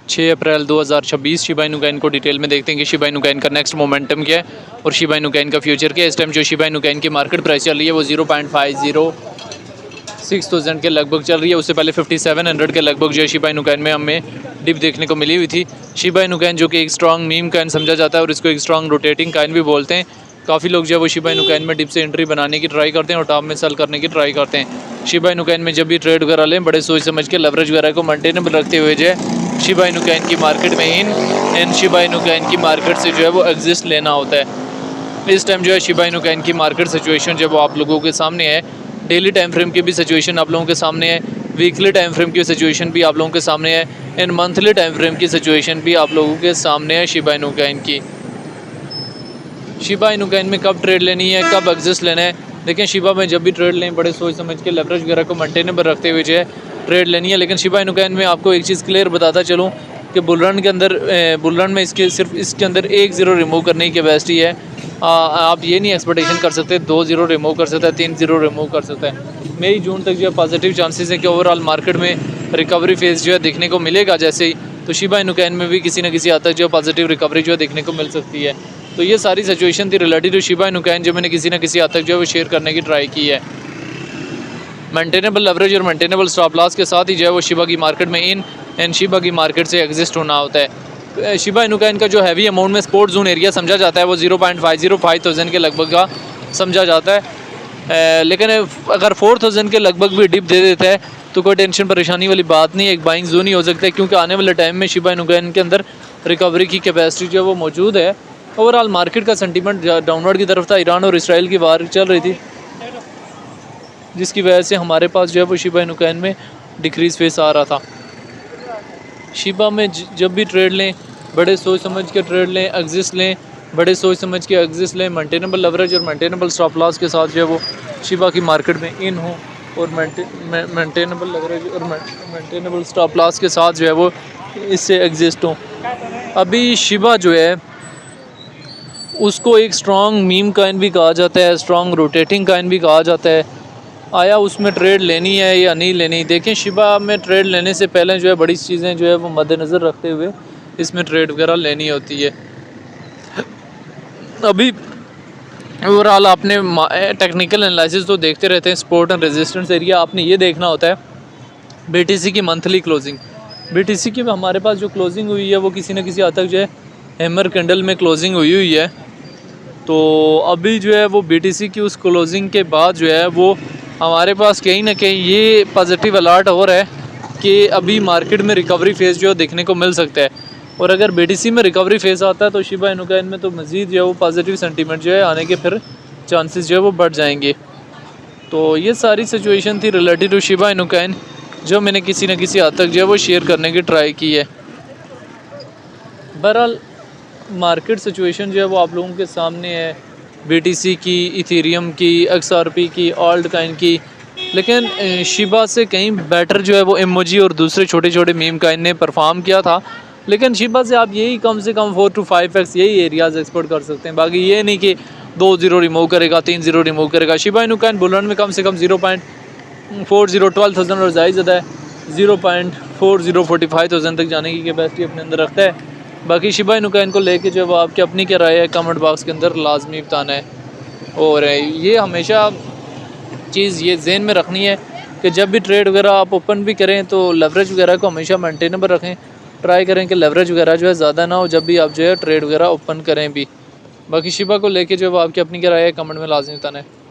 6 अप्रैल 2026 Shiba Inu coin को detail में देखते हैं कि शिबा इनू कॉइन का नेक्स्ट मोमेंटम क्या है और शिबा इनू कॉइन का फ्यूचर क्या है। इस टाइम जो शिबा इनू कॉइन की मार्केट प्राइस चल रही है वो 0.506,000 के लगभग चल रही है। उससे पहले 5700 के लगभग जो है शिबा इनू कॉइन में हमें डिप देखने को मिली हुई थी। शिबा इनू कॉइन जो कि एक स्ट्रॉन्ग मीम कॉइन समझा जाता है और इसको एक स्ट्रॉन्ग रोटेटिंग कॉइन भी बोलते हैं। काफ़ी लोग जो है वो शिबा इनू कॉइन में डिप से एंट्री बनाने की ट्राई करते हैं और टॉप में सेल करने की ट्राई करते हैं। शिबा इनू कॉइन में जब भी ट्रेड वगैरह लें बड़े सोच समझ के लेवरेज वगैरह को मेंटेनेबल रखते हुए जो है शिबा इनू कॉइन की मार्केट में इन शिबा इनू कॉइन की मार्केट से जो है वो एग्जिस्ट लेना होता है। इस टाइम जो है शिबा इनू कॉइन की मार्केट सिचुएशन जब आप लोगों के सामने है, डेली टाइम फ्रेम की भी सिचुएशन आप लोगों के सामने है, वीकली टाइम फ्रेम की सिचुएशन भी आप लोगों के सामने है, इन मंथली टाइम फ्रेम की सिचुएशन भी आप लोगों के सामने है। शिबा इनू कॉइन की शिबा इनू कॉइन में कब ट्रेड लेनी है, कब एग्जिस्ट लेना है, देखें शिबा में जब भी ट्रेड लें बड़े सोच समझ के लेवरेज वगैरह को मेंटेनेबल रखते हुए जो है ट्रेड लेनी है। लेकिन शिबा इनू कॉइन में आपको एक चीज़ क्लियर बताता चलूँ कि बुल रन के अंदर सिर्फ इसके अंदर 1 0 रिमूव करने की कैपेसिटी है। आप ये नहीं एक्सपेक्टेशन कर सकते 2 0 रिमूव कर सकता है, 3 0 रिमूव कर सकता है। मई जून तक जो है पॉजिटिव चांसेस है कि ओवरऑल मार्केट में रिकवरी फेज जो है देखने को मिलेगा। जैसे ही तो शिबा इनू कॉइन में भी किसी न किसी हद तक जो है पॉजिटिव रिकवरी जो है देखने को मिल सकती है। तो ये सारी सिचुएशन थी related to Shiba Inu coin जो मैंने किसी न किसी हद तक जो है वो शेयर करने की ट्राई की है। मेंटेनेबल लेवरेज और मेंटेनेबल स्टॉप लॉस के साथ ही जो है वो शिबा की मार्केट में इन शिबा की मार्केट से एग्जिस्ट होना होता है। शिबा इनू कॉइन का जो हैवी अमाउंट में सपोर्ट जोन एरिया समझा जाता है वो 0.505,000 के लगभग का समझा जाता है। लेकिन अगर 4,000 के लगभग भी डिप दे देता है तो कोई टेंशन परेशानी वाली बात नहीं है, एक बाइंग जोन ही हो सकता है क्योंकि आने वाले टाइम में शिबा इनू कॉइन के अंदर रिकवरी की कैपेसिटी जो है वो मौजूद है। ओवरऑल मार्केट का सेंटीमेंट डाउनवर्ड की तरफ था। ईरान और इसराइल की वार चल रही थी जिसकी वजह से हमारे पास जो है वो शिबा इनू कॉइन में डिक्रीज फेस आ रहा था। शिबा में जब भी ट्रेड लें बड़े सोच समझ के ट्रेड लें, एग्जिस्ट लें, बड़े सोच समझ के एग्जिस्ट लें, मेंटेनेबल लेवरेज और मेंटेनेबल स्टॉप लॉस के साथ जो है वो शिबा की मार्केट में इन हो और मेंटेनेबल लेवरेज और मेंटेनेबल स्टॉप लॉस के साथ जो है वो इससे एग्जिस्ट हो। अभी शिबा जो है उसको एक स्ट्रॉन्ग मीम कॉइन भी कहा जाता है, स्ट्रॉन्ग रोटेटिंग कॉइन भी कहा जाता है। आया उसमें ट्रेड लेनी है या नहीं लेनी, देखें शिबा में ट्रेड लेने से पहले जो है बड़ी चीज़ें जो है वो मद्देनज़र रखते हुए इसमें ट्रेड वगैरह लेनी होती है। अभी ओवरऑल आपने टेक्निकल एनालिसिस तो देखते रहते हैं, सपोर्ट एंड रेजिस्टेंस एरिया आपने ये देखना होता है। बीटीसी की मंथली क्लोजिंग, बीटीसी की हमारे पास जो क्लोजिंग हुई है वो किसी न किसी हद तक जो है हैमर कैंडल में क्लोजिंग हुई है। तो अभी जो है वो बीटीसी की उस क्लोजिंग के बाद जो है वो हमारे पास कहीं ना कहीं ये पॉजिटिव अलर्ट हो रहा है कि अभी मार्केट में रिकवरी फेज़ जो है देखने को मिल सकता है। और अगर बीटीसी में रिकवरी फेज़ आता है तो शिबा इनू कॉइन में तो मज़ीद जो है वो पॉजिटिव सेंटीमेंट जो है आने के फिर चांसेस जो है वो बढ़ जाएंगे। तो ये सारी सिचुएशन थी related to Shiba Inu coin जो मैंने किसी न किसी हद तक जो है वो शेयर करने की ट्राई की है। बहरहाल मार्केट सिचुएशन जो है वो आप लोगों के सामने है, बीटीसी की, इथेरियम की, एक्सआरपी की, ऑल्ट कॉइन की। लेकिन शिबा से कहीं बेटर जो है वो इमोजी और दूसरे छोटे छोटे मीम कॉइन ने परफॉर्म किया था। लेकिन शिबा से आप यही कम से कम 4 to 5x यही एरियाज़ एक्सपोर्ट कर सकते हैं। बाकी ये नहीं कि 2 0 रिमूव करेगा, 3 0 रिमूव करेगा। Shiba Inu coin bull run में कम से कम 0.40 12,000 और ज़्यादा है 0.40 तक जाने की कैपेसिटी अपने अंदर रखता है। बाकी शिबा इनू कॉइन को लेके जो है वो आपकी अपनी क्या राय है कमेंट बॉक्स के अंदर लाजमी बताना है। और ये हमेशा चीज़ ये जहन में रखनी है कि जब भी ट्रेड वगैरह आप ओपन भी करें तो लेवरेज वगैरह को हमेशा मेंटेनेबल रखें, ट्राई करें कि लेवरेज वगैरह जो है ज़्यादा ना हो जब भी आप जो है ट्रेड वगैरह ओपन करें भी। बाकी शिबा को लेके जो है वो आपकी अपनी क्या राय है कमेंट में लाजमी बताना है।